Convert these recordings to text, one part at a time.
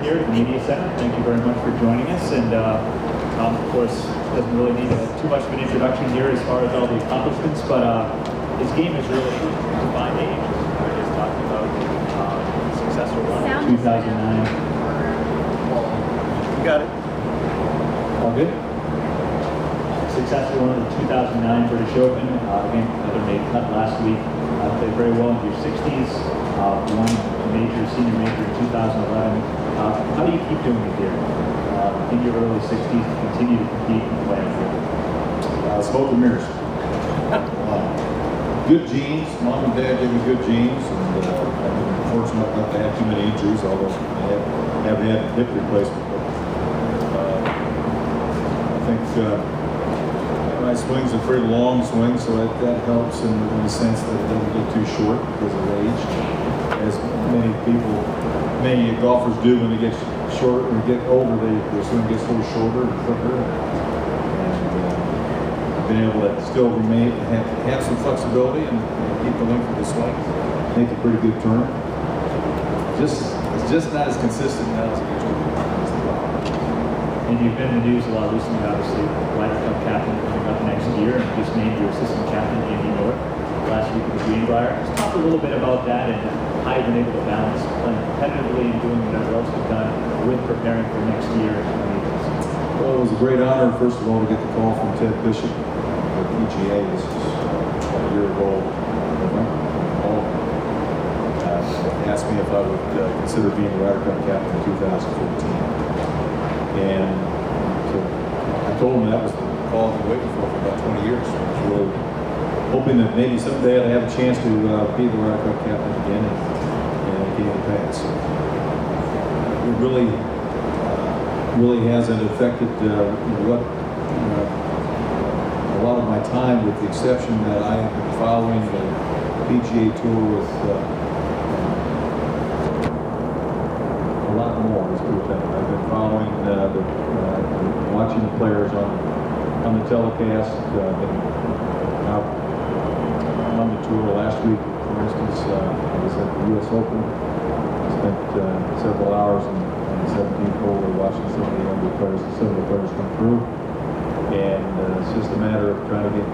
here at the Media Center. Thank you very much for joining us. And Tom, of course, doesn't really need too much of an introduction here as far as all the accomplishments, but his game is really defined age. We were just talking about successful run in 2009. You got it. All good? Successful run in the 2009 British Open. Again, another made cut last week. Played very well in your 60s. Won senior major in 2011. How do you keep doing it here in your early 60s to continue to compete and play? Smoke and mirrors. Good genes. Mom and Dad gave me good genes, and I've been fortunate not to have too many injuries, although I have had hip replacement. I think my swing's a pretty long swing, so that helps in the sense that it doesn't get too short because of age, as many golfers do when they get shorter and get older. Their swing gets a little shorter and quicker. Been able to still remain have some flexibility and keep the length of the swing, make a pretty good turn. It's just not as consistent now as it used to be. And you've been in the news a lot recently, obviously, Ryder Cup captain coming up next year, and just named your assistant captain, Andy North, last week with the Greenbrier. Just talk a little bit about that and how you've been able to balance playing competitively and doing whatever else you've done with preparing for next year. Well, it was a great honor, first of all, to get the call from Ted Bishop. PGA. This is a year ago. Asked me if I would consider being the Ryder Cup captain in 2014, and so I told him that was the call I've been waiting for about 20 years. I was really hoping that maybe someday I'd have a chance to be the Ryder Cup captain again, and it came to pass. It really hasn't affected a lot of my time, with the exception that I have been following the PGA Tour with a lot more. Let's put it that way. I've been following watching the players on the telecast. Been out on the tour last week, for instance. I was at the U.S. Open. Spent several hours on the 17th hole watching some of the younger players, some of the players come through. And it's just a matter of trying to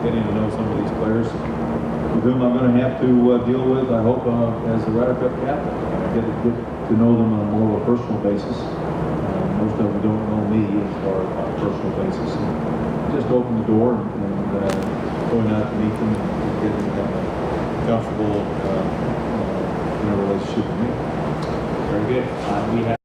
getting to know some of these players with whom I'm going to have to deal with, I hope, as the Ryder Cup captain. I get to know them on more of a personal basis. Most of them don't know me as far as on a personal basis. And just open the door and going out to meet them and getting them comfortable in a relationship with me. Very good. We have